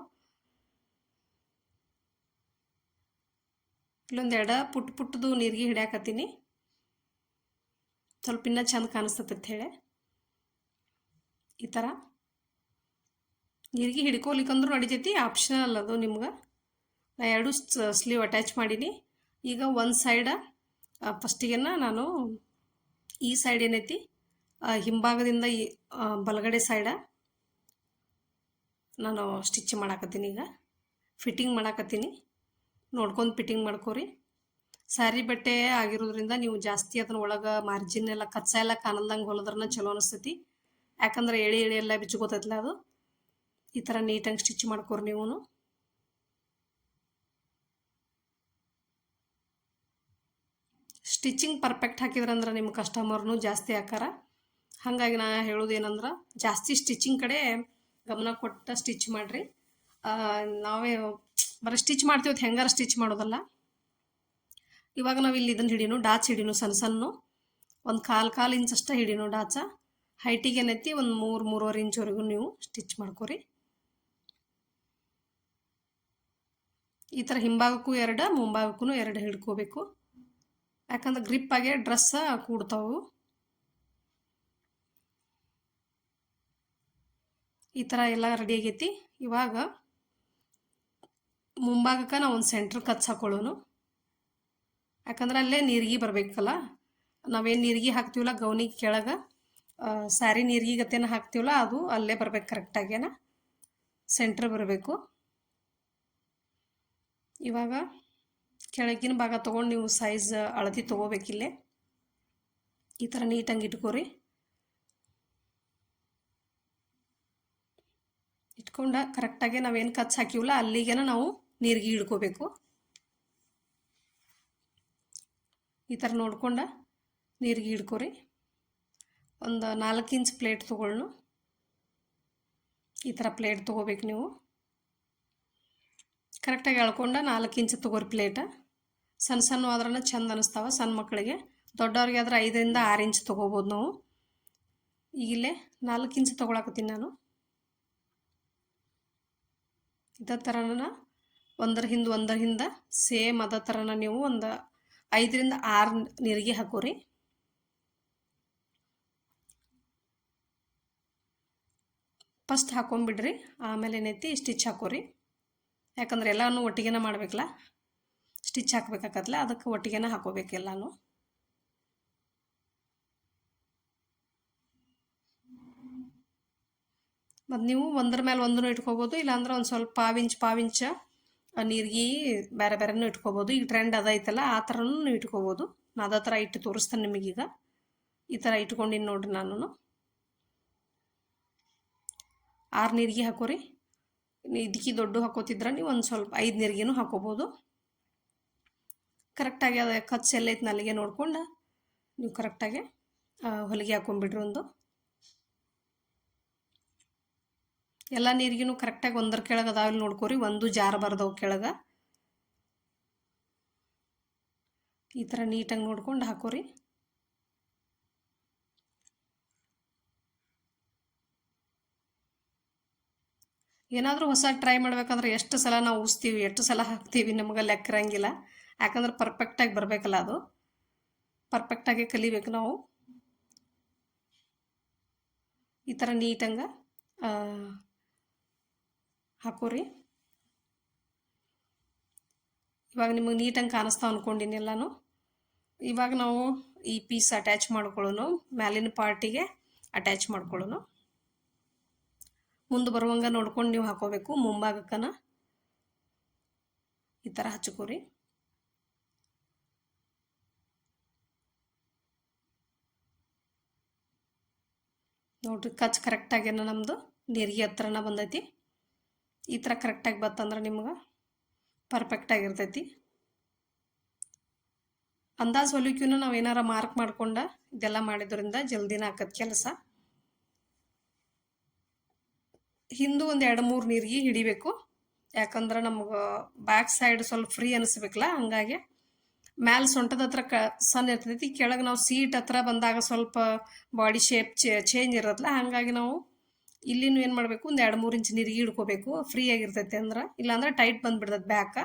ಇಲ್ಲೊಂದೆರಡು ಪುಟ್ಟದು ನೀರಿಗೆ ಹಿಡ್ಯಾಕತ್ತೀನಿ, ಸ್ವಲ್ಪ ಇನ್ನೂ ಚಂದ ಕಾಣಿಸ್ತೈತೆ ಹೇಳಿ. ಈ ಥರ ನೀರಿಗೆ ಹಿಡ್ಕೊಲಿಕ್ಕಂದ್ರೂ ನಡಿತೈತಿ, ಆಪ್ಷನಲ್ ಅದು ನಿಮ್ಗೆ. ನಾ ಎರಡು ಸ್ಲೀವ್ ಅಟ್ಯಾಚ್ ಮಾಡೀನಿ. ಈಗ ಒಂದು ಸೈಡ ಫಸ್ಟಿಗೆನ ನಾನು ಈ ಸೈಡ್ ಏನೈತಿ ಹಿಂಭಾಗದಿಂದ ಈ ಬಲಗಡೆ ಸೈಡ ನಾನು ಸ್ಟಿಚ್ ಮಾಡಾಕತ್ತೀನಿ. ಈಗ ಫಿಟ್ಟಿಂಗ್ ಮಾಡಾಕತ್ತೀನಿ, ನೋಡ್ಕೊಂಡು ಫಿಟ್ಟಿಂಗ್ ಮಾಡ್ಕೋರಿ. ಸ್ಯಾರಿ ಬಟ್ಟೆ ಆಗಿರೋದ್ರಿಂದ ನೀವು ಜಾಸ್ತಿ ಅದನ್ನ ಒಳಗೆ ಮಾರ್ಜಿನ್ ಎಲ್ಲ ಕಚ್ಚಾ ಎಲ್ಲ ಕಾಣಲ್ದಂಗೆ ಹೊಲದ್ರನ್ನ ಚಲೋ ಅನಿಸ್ತೈತಿ. ಯಾಕಂದ್ರೆ ಎಳೆ ಎಲ್ಲ ಬಿಚ್ಕೋತೈತಲ್ಲ ಅದು. ಈ ಥರ ನೀಟಾಗಿ ಸ್ಟಿಚ್ ಮಾಡ್ಕೋರಿ ನೀವು. ಸ್ಟಿಚಿಂಗ್ ಪರ್ಫೆಕ್ಟ್ ಹಾಕಿದ್ರಂದ್ರೆ ನಿಮ್ಮ ಕಸ್ಟಮರ್ನು ಜಾಸ್ತಿ ಆಕಾರ. ಹಾಗಾಗಿ ನಾ ಹೇಳೋದೇನಂದ್ರೆ ಜಾಸ್ತಿ ಸ್ಟಿಚಿಂಗ್ ಕಡೆ ಗಮನ ಕೊಟ್ಟು ಸ್ಟಿಚ್ ಮಾಡಿರಿ. ನಾವೇ ಬರೀ ಸ್ಟಿಚ್ ಮಾಡ್ತೀವಿ, ಹೆಂಗಾರ ಸ್ಟಿಚ್ ಮಾಡೋದಲ್ಲ. ಇವಾಗ ನಾವು ಇಲ್ಲಿ ಇದನ್ನು ಹಿಡೀನು, ಡಾಚ್ ಹಿಡೀನು ಸಣ್ಣ ಒಂದು ಕಾಲು ಇಂಚ್ ಅಷ್ಟೇ ಹಿಡೀನು ಡಾಚ. ಹೈಟಿಗೆ ಏನೈತಿ ಒಂದು 3-3.5 ಇಂಚ್ವರೆಗೂ ನೀವು ಸ್ಟಿಚ್ ಮಾಡ್ಕೊರಿ. ಈ ಥರ ಹಿಂಭಾಗಕ್ಕೂ 2, ಮುಂಭಾಗಕ್ಕೂ 2 ಹಿಡ್ಕೋಬೇಕು. ಯಾಕಂದ್ರೆ ಗ್ರಿಪ್ ಆಗಿ ಡ್ರೆಸ್ ಕೂಡ್ತಾವು. ಈ ಥರ ಎಲ್ಲ ರೆಡಿ ಆಗೈತಿ. ಇವಾಗ ಮುಂಭಾಗಕ್ಕೆ ನಾವು ಒಂದು ಸೆಂಟ್ರ್ ಕಚ್ ಹಾಕೊಳ್ಳೋನು. ಯಾಕಂದ್ರೆ ಅಲ್ಲೇ ನೀರಿಗೆ ಬರಬೇಕಲ್ಲ. ನಾವೇನು ನೀರಿಗೆ ಹಾಕ್ತೀವಲ್ಲ ಗೌನಿಗೆ ಕೆಳಗೆ, ಸ್ಯಾರಿ ನೀರಿಗೆ ಗತ್ತೇನ ಹಾಕ್ತೀವಲ್ಲ ಅದು ಅಲ್ಲೇ ಬರ್ಬೇಕು ಕರೆಕ್ಟಾಗೇನ, ಸೆಂಟ್ರ್ ಬರಬೇಕು. ಇವಾಗ ಕೆಳಗಿನ ಭಾಗ ತೊಗೊಂಡು ನೀವು ಸೈಜ್ ಅಳತಿ ತೊಗೋಬೇಕಿಲ್ಲೇ. ಈ ಥರ ನೀಟಾಗಿ ಇಟ್ಕೋರಿ. ಇಟ್ಕೊಂಡ ಕರೆಕ್ಟಾಗಿ ನಾವೇನು ಕಚ್ ಹಾಕಿವಲ್ಲ ಅಲ್ಲಿಗೇನ ನಾವು ನೀರಿಗೆ ಹಿಡ್ಕೋಬೇಕು. ಈ ಥರ ನೋಡ್ಕೊಂಡ ನೀರಿಗೆ ಹಿಡ್ಕೋರಿ. ಒಂದು 4 ಇಂಚ್ ಪ್ಲೇಟ್ ತೊಗೊಳ್ನು. ಈ ಥರ ಪ್ಲೇಟ್ ತೊಗೋಬೇಕು ನೀವು. ಕರೆಕ್ಟಾಗಿ ಎಳ್ಕೊಂಡ 4 ಇಂಚ್ ತೊಗೋರಿ ಪ್ಲೇಟ್. ಸಣ್ಣ ಆದ್ರೂ ಚೆಂದ ಅನ್ನಿಸ್ತಾವೆ ಸಣ್ಣ ಮಕ್ಕಳಿಗೆ. ದೊಡ್ಡವ್ರಿಗೆ ಆದ್ರೆ 5-6 ಇಂಚ್ ತೊಗೋಬೋದು ನಾವು. ಈಗಿಲ್ಲೇ 4 ಇಂಚ್ ತೊಗೊಳಕತ್ತೀನಿ ನಾನು. ಇದೇ ಥರನ ಒಂದರ ಹಿಂದೆ ಸೇಮ್ ಅದೇ ಥರನ ನೀವು ಒಂದು 5-6 ನೀರಿಗೆ ಹಾಕೋರಿ. ಫಸ್ಟ್ ಹಾಕೊಂಡ್ಬಿಡ್ರಿ, ಆಮೇಲೆ ಏನೈತಿ ಸ್ಟಿಚ್ ಹಾಕೋರಿ. ಯಾಕಂದ್ರೆ ಎಲ್ಲನೂ ಒಟ್ಟಿಗೆನ ಮಾಡಬೇಕಲ್ಲ, ಸ್ಟಿಚ್ ಹಾಕ್ಬೇಕಾಗತ್ತಲ್ಲ, ಅದಕ್ಕೆ ಒಟ್ಟಿಗೆನ ಹಾಕೋಬೇಕು ಎಲ್ಲನೂ. ಮತ್ತು ನೀವು ಒಂದ್ರ ಮೇಲೆ ಒಂದೂ ಇಟ್ಕೋಬೋದು, ಇಲ್ಲಾಂದ್ರೆ ಒಂದು ಸ್ವಲ್ಪ ಪಾವಿಂಚ ನೀರಿಗೆ ಬೇರೆನೂ ಇಟ್ಕೋಬೋದು. ಈಗ ಟ್ರೆಂಡ್ ಅದೈತಲ್ಲ ಆ ಥರನೂ ನೀವು ಇಟ್ಕೋಬೋದು. ನಾನು ಅದೇ ಥರ ಇಟ್ಟು ತೋರಿಸ್ತೇನೆ ನಿಮಗೀಗ. ಈ ಥರ ಇಟ್ಕೊಂಡಿನಿ ನೋಡ್ರಿ ನಾನು. 6 ನೀರಿಗೆ ಹಾಕೋರಿ. ಇದಕ್ಕೆ ದೊಡ್ಡ ಹಾಕೋತಿದ್ರೆ ನೀವು ಒಂದು ಸ್ವಲ್ಪ 5 ನೀರಿಗೆನೂ ಹಾಕೋಬೋದು. ಕರೆಕ್ಟಾಗಿ ಅದು ಕಚ್ ಎಲ್ಲೈತೆ ಅಲ್ಲಿಗೆ ನೋಡ್ಕೊಂಡು ನೀವು ಕರೆಕ್ಟಾಗಿ ಹೊಲಿಗೆ ಹಾಕೊಂಡ್ಬಿಡ್ರಿ. ಒಂದು ಎಲ್ಲ ನೀರಿಗೂ ಕರೆಕ್ಟಾಗಿ ಒಂದರ ಕೆಳಗೆ ಅದಾವಲ್ಲಿ ನೋಡ್ಕೋರಿ, ಒಂದು ಜಾರಬಾರ್ದವು ಕೆಳಗೆ. ಈ ಥರ ನೀಟಾಗಿ ನೋಡ್ಕೊಂಡು ಹಾಕೋರಿ. ಏನಾದರೂ ಹೊಸ ಟ್ರೈ ಮಾಡ್ಬೇಕಂದ್ರೆ ಎಷ್ಟು ಸಲ ನಾವು ಉಸ್ತೀವಿ, ಎಷ್ಟು ಸಲ ಹಾಕ್ತೀವಿ ನಮಗೆ ಲೆಕ್ಕ ಇರಂಗಿಲ್ಲ. ಯಾಕಂದ್ರೆ ಪರ್ಫೆಕ್ಟಾಗಿ ಬರಬೇಕಲ್ಲ, ಅದು ಪರ್ಫೆಕ್ಟಾಗಿ ಕಲಿಬೇಕು ನಾವು. ಈ ಥರ ನೀಟಂಗೆ ಹಾಕೋರಿ. ಇವಾಗ ನಿಮಗೆ ನೀಟಂಗೆ ಕಾಣಿಸ್ತಾವ ಅಂದ್ಕೊಂಡಿನಿ ಎಲ್ಲನೂ. ಇವಾಗ ನಾವು ಈ ಪೀಸ್ ಅಟ್ಯಾಚ್ ಮಾಡ್ಕೊಳ್ಳೋನು, ಮ್ಯಾಲಿನ ಪಾರ್ಟಿಗೆ ಅಟ್ಯಾಚ್ ಮಾಡ್ಕೊಳ್ಳೋನು. ಮುಂದೆ ಬರುವಂಗೆ ನೋಡ್ಕೊಂಡು ನೀವು ಹಾಕೋಬೇಕು. ಮುಂಭಾಗಕ್ಕನ ಈ ಥರ ಹಚ್ಕೋರಿ. ನೋಡಿರಿ ಕಚ್ ಕರೆಕ್ಟಾಗೇನ ನಮ್ಮದು ನೀರಿಗೆ ಹತ್ರನ ಬಂದೈತಿ. ಈ ಥರ ಕರೆಕ್ಟಾಗಿ ಬತ್ತಂದ್ರೆ ನಿಮ್ಗೆ ಪರ್ಫೆಕ್ಟಾಗಿರ್ತೈತಿ. ಅಂದಾಜು ಹೊಲಿಕ್ಕಿನ ನಾವು ಏನಾರ ಮಾರ್ಕ್ ಮಾಡ್ಕೊಂಡು ಇದೆಲ್ಲ ಮಾಡಿದ್ರಿಂದ ಜಲ್ದಿನ ಆಕತ್ ಕೆಲಸ. ಹಿಂದೂ ಒಂದು 2-3 ನೀರಿಗೆ ಹಿಡಿಬೇಕು, ಯಾಕಂದ್ರೆ ನಮ್ಗೆ ಬ್ಯಾಕ್ ಸೈಡ್ ಸ್ವಲ್ಪ ಫ್ರೀ ಅನಿಸ್ಬೇಕಲ್ಲ. ಹಂಗಾಗಿ ಮ್ಯಾಲೆ ಸೊಂಟದ ಹತ್ರ ಸಣ್ಣ ಇರ್ತೈತಿ, ಕೆಳಗೆ ನಾವು ಸೀಟ್ ಹತ್ರ ಬಂದಾಗ ಸ್ವಲ್ಪ ಬಾಡಿ ಶೇಪ್ ಚೇಂಜ್ ಇರತ್ತಲ್ಲ. ಹಾಗಾಗಿ ನಾವು ಇಲ್ಲಿನೂ ಏನು ಮಾಡಬೇಕು, ಒಂದು 2-3 ಇಂಚ್ ನೀರಿಗೆ ಹಿಡ್ಕೋಬೇಕು, ಫ್ರೀ ಆಗಿರ್ತೈತಿ. ಅಂದ್ರೆ ಇಲ್ಲಾಂದ್ರೆ ಟೈಟ್ ಬಂದುಬಿಡ್ತೈತೆ ಬ್ಯಾಕ.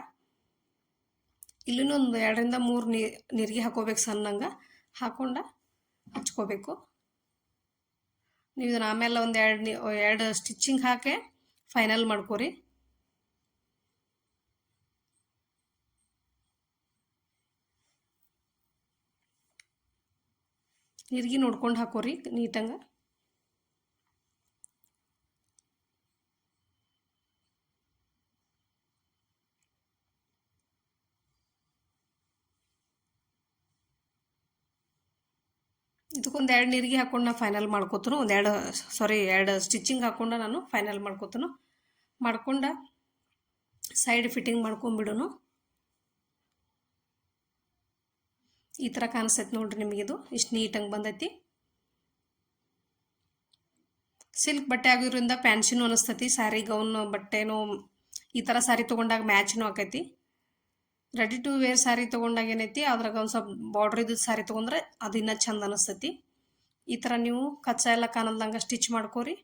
ಇಲ್ಲಿನೂ ಒಂದು 2-3 ನೀರಿಗೆ ಹಾಕೋಬೇಕು, ಸಣ್ಣಂಗೆ ಹಾಕೊಂಡ ಹಚ್ಕೋಬೇಕು. ನೀವು ಇದನ್ನು ಆಮೇಲೆ ಒಂದು 2 ಸ್ಟಿಚಿಂಗ್ ಹಾಕಿ ಫೈನಲ್ ಮಾಡ್ಕೋರಿ. ನೀರಿಗೆ ನೋಡ್ಕೊಂಡು ಹಾಕೋರಿ ನೀಟಂಗೆ. ಇದಕ್ಕೊಂದು 2 ನೀರಿಗೆ ಹಾಕೊಂಡು ನಾನು ಫೈನಲ್ ಮಾಡ್ಕೋತನು. 2 ಸ್ಟಿಚಿಂಗ್ ಹಾಕೊಂಡು ನಾನು ಫೈನಲ್ ಮಾಡ್ಕೋತನು. ಮಾಡ್ಕೊಂಡು ಸೈಡ್ ಫಿಟ್ಟಿಂಗ್ ಮಾಡ್ಕೊಂಬಿಡೋನು. ಈ ಥರ ಕಾಣಿಸ್ತೈತೆ ನೋಡ್ರಿ ನಿಮಗಿದು. ಇಷ್ಟು ನೀಟಂಗೆ ಬಂದೈತಿ. ಸಿಲ್ಕ್ ಬಟ್ಟೆ ಆಗಿರೋದ್ರಿಂದ ಫ್ಯಾನ್ಸಿನೂ ಅನಿಸ್ತೈತಿ. ಸ್ಯಾರಿ ಗೌನ್ ಬಟ್ಟೆನೂ ಈ ಥರ ಸ್ಯಾರಿ ತೊಗೊಂಡಾಗ ಮ್ಯಾಚ್ನೂ ಆಕೈತಿ. ರೆಡಿ ಟು ವೇರ್ ಸ್ಯಾರಿ ತೊಗೊಂಡಾಗ ಏನೈತಿ, ಅದ್ರಾಗ ಒಂದು ಸ್ವಲ್ಪ ಬಾರ್ಡ್ರ್ ಇದ್ದು ಸ್ಯಾರಿ ತೊಗೊಂಡ್ರೆ ಅದು ಇನ್ನೂ ಚಂದ ಅನಿಸ್ತೈತಿ. ಈ ಥರ ನೀವು ಕಚ್ಚಾ ಎಲ್ಲ ಕಾಣಲ್ದಂಗೆ ಸ್ಟಿಚ್ ಮಾಡ್ಕೋರಿ.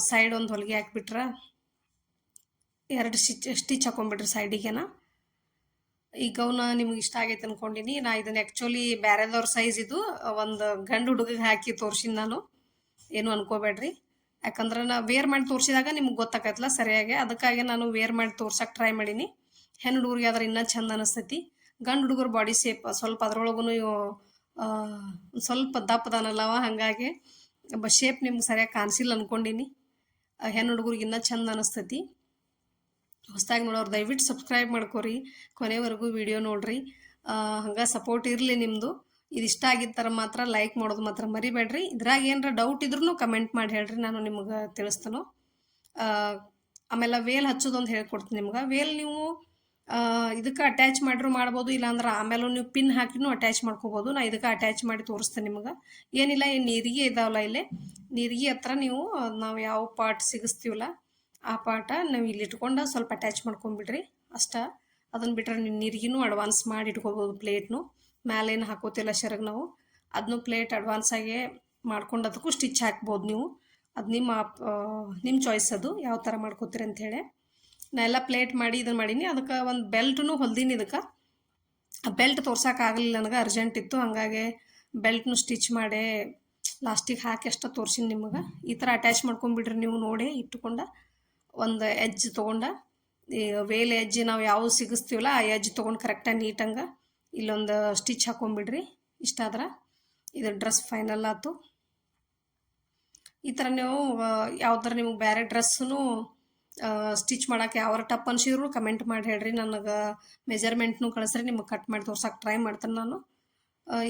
ಸೈಡ್ ಒಂದು ಹೊಲಿಗೆ ಹಾಕ್ಬಿಟ್ರೆ 2 ಸ್ಟಿಚ್ ಹಾಕೊಂಡ್ಬಿಡ್ರಿ ಸೈಡಿಗೆನ. ಈ ಗೌನ ನಿಮ್ಗೆ ಇಷ್ಟ ಆಗೈತೆ ಅಂದ್ಕೊಂಡಿನಿ. ನಾ ಇದನ್ನು ಆ್ಯಕ್ಚುಲಿ ಬೇರೆದವ್ರ ಸೈಜ್ ಇದು ಒಂದು ಗಂಡು ಹುಡುಗಿಗೆ ಹಾಕಿ ತೋರ್ಸಿನಿ ನಾನು. ಏನು ಅನ್ಕೋಬೇಡ್ರಿ, ಯಾಕಂದ್ರೆ ನಾ ವೇರ್ ಮಾಡಿ ತೋರಿಸಿದಾಗ ನಿಮ್ಗೆ ಗೊತ್ತಾಗತ್ತಲ್ಲ ಸರಿಯಾಗಿ. ಅದಕ್ಕಾಗಿ ನಾನು ವೇರ್ ಮಾಡಿ ತೋರ್ಸಕ್ಕೆ ಟ್ರೈ ಮಾಡೀನಿ. ಹೆಣ್ಣು ಹುಡುಗರಿಗೆ ಆದ್ರೆ ಇನ್ನೂ ಚಂದ ಅನಿಸ್ತೈತಿ. ಗಂಡು ಹುಡುಗರು ಬಾಡಿ ಶೇಪ್ ಸ್ವಲ್ಪ ಅದ್ರೊಳಗೂ ಸ್ವಲ್ಪ ದಪ್ಪದಾನಲ್ಲವ, ಹಾಗಾಗಿ ಶೇಪ್ ನಿಮ್ಗೆ ಸರಿಯಾಗಿ ಕಾಣಿಸಿಲ್ಲ ಅಂದ್ಕೊಂಡಿನಿ. ಹೆಣ್ಣು ಹುಡುಗರಿಗೆ ಇನ್ನೂ ಚಂದ ಅನಿಸ್ತೈತಿ. ಹೊಸದಾಗಿ ನೋಡೋರು ದಯವಿಟ್ಟು ಸಬ್ಸ್ಕ್ರೈಬ್ ಮಾಡ್ಕೊರಿ, ಕೊನೆವರೆಗೂ ವಿಡಿಯೋ ನೋಡ್ರಿ. ಹಂಗೆ ಸಪೋರ್ಟ್ ಇರಲಿ ನಿಮ್ಮದು. ಇದು ಇಷ್ಟ ಆಗಿದ್ದರೆ ಮಾತ್ರ ಲೈಕ್ ಮಾಡೋದು ಮಾತ್ರ ಮರಿಬೇಡ್ರಿ. ಇದ್ರಾಗ ಏನಾರ ಡೌಟ್ ಇದ್ರೂ ಕಮೆಂಟ್ ಮಾಡಿ ಹೇಳ್ರಿ, ನಾನು ನಿಮ್ಗೆ ತಿಳಿಸ್ತೇನೆ. ಆಮೇಲೆ ವೇಲ್ ಹಚ್ಚೋದೊಂದು ಹೇಳ್ಕೊಡ್ತೀನಿ ನಿಮ್ಗೆ. ವೇಲ್ ನೀವು ಇದಕ್ಕೆ ಅಟ್ಯಾಚ್ ಮಾಡಿದ್ರು ಮಾಡ್ಬೋದು, ಇಲ್ಲಾಂದ್ರೆ ಆಮೇಲೆ ನೀವು ಪಿನ್ ಹಾಕಿನೂ ಅಟ್ಯಾಚ್ ಮಾಡ್ಕೋಬೋದು. ನಾ ಇದಕ್ಕೆ ಅಟ್ಯಾಚ್ ಮಾಡಿ ತೋರಿಸ್ತೇನೆ ನಿಮ್ಗೆ. ಏನಿಲ್ಲ, ನೀರಿಗೆ ಇದಾವಲ್ಲ ಇಲ್ಲೇ ನೀರಿಗೆ ಹತ್ರ ನೀವು ನಾವು ಯಾವ ಪಾರ್ಟ್ ಸಿಗಿಸ್ತೀವಲ್ಲ ಆ ಪಾರ್ಟ ನಾವು ಇಲ್ಲಿ ಇಟ್ಕೊಂಡು ಸ್ವಲ್ಪ ಅಟ್ಯಾಚ್ ಮಾಡ್ಕೊಂಬಿಡ್ರಿ ಅಷ್ಟ. ಅದನ್ನು ಬಿಟ್ಟರೆ ನೀವು ನೀರಿಗೂ ಅಡ್ವಾನ್ಸ್ ಮಾಡಿ ಇಟ್ಕೋಬೋದು. ಪ್ಲೇಟ್ನು ಮ್ಯಾಲೇನು ಹಾಕೋತಿಲ್ಲ ಶರಗ್ ನಾವು, ಅದನ್ನು ಪ್ಲೇಟ್ ಅಡ್ವಾನ್ಸಾಗೆ ಮಾಡ್ಕೊಂಡು ಅದಕ್ಕೂ ಸ್ಟಿಚ್ ಹಾಕ್ಬೋದು ನೀವು. ಅದು ನಿಮ್ಮ ಚಾಯ್ಸ್, ಅದು ಯಾವ ಥರ ಮಾಡ್ಕೋತೀರಿ ಅಂಥೇಳಿ. ನಾ ಎಲ್ಲ ಪ್ಲೇಟ್ ಮಾಡಿ ಇದನ್ನು ಮಾಡೀನಿ. ಅದಕ್ಕೆ ಒಂದು ಬೆಲ್ಟೂ ಹೊಲ್ದೀನಿ. ಇದಕ್ಕೆ ಆ ಬೆಲ್ಟ್ ತೋರ್ಸೋಕ್ಕಾಗಲಿಲ್ಲ, ನನಗೆ ಅರ್ಜೆಂಟ್ ಇತ್ತು. ಹಾಗಾಗಿ ಬೆಲ್ಟ್ನು ಸ್ಟಿಚ್ ಮಾಡಿ ಲಾಸ್ಟಿಗೆ ಹಾಕಿ ಅಷ್ಟ ತೋರ್ಸಿನಿ ನಿಮಗೆ. ಈ ಥರ ಅಟ್ಯಾಚ್ ಮಾಡ್ಕೊಂಬಿಡ್ರಿ ನೀವು ನೋಡಿ ಇಟ್ಕೊಂಡು. ಒಂದು ಎಜ್ ತೊಗೊಂಡು ಈ ವೇಲ್ ಎಜ್ ನಾವು ಯಾವುದು ಸಿಗಿಸ್ತೀವಲ್ಲ ಆ ಎಜ್ ತೊಗೊಂಡು ಕರೆಕ್ಟಾಗಿ ನೀಟಂಗೆ ಇಲ್ಲೊಂದು ಸ್ಟಿಚ್ ಹಾಕೊಂಬಿಡ್ರಿ. ಇಷ್ಟಾದ್ರೆ ಇದು ಡ್ರೆಸ್ ಫೈನಲ್ ಆಯ್ತು. ಈ ಥರ ನೀವು ಯಾವ್ದಾರ ನಿಮ್ಗೆ ಬೇರೆ ಡ್ರೆಸ್ಸೂ ಸ್ಟಿಚ್ ಮಾಡೋಕೆ ಯಾವ ಟಪ್ ಅನ್ಸಿದ್ರು ಕಮೆಂಟ್ ಮಾಡಿ ಹೇಳ್ರಿ. ನನಗೆ ಮೆಜರ್ಮೆಂಟ್ನು ಕಳಿಸ್ರಿ, ನಿಮಗೆ ಕಟ್ ಮಾಡಿ ತೋರ್ಸೋಕೆ ಟ್ರೈ ಮಾಡ್ತೇನೆ ನಾನು.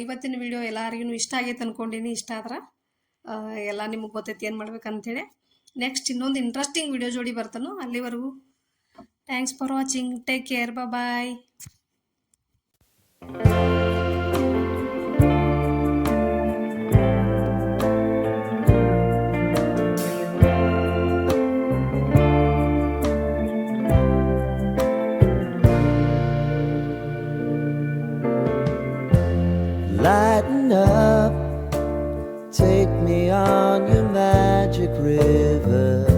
ಇವತ್ತಿನ ವಿಡಿಯೋ ಎಲ್ಲರಿಗೂ ಇಷ್ಟ ಆಗೈತೆ ಅಂದ್ಕೊಂಡಿನಿ. ಇಷ್ಟ ಆದ್ರೆ ಎಲ್ಲ ನಿಮಗೆ ಗೊತ್ತೈತಿ ಏನು ಮಾಡ್ಬೇಕಂತೇಳಿ. ನೆಕ್ಸ್ಟ್ ಇನ್ನೊಂದು ಇಂಟ್ರೆಸ್ಟಿಂಗ್ ವಿಡಿಯೋ ಜೋಡಿ ಬರ್ತಾನೋ. ಅಲ್ಲಿವರೆಗೂ thanks for watching. Take care, bye. Lighten up, take me on your magic river.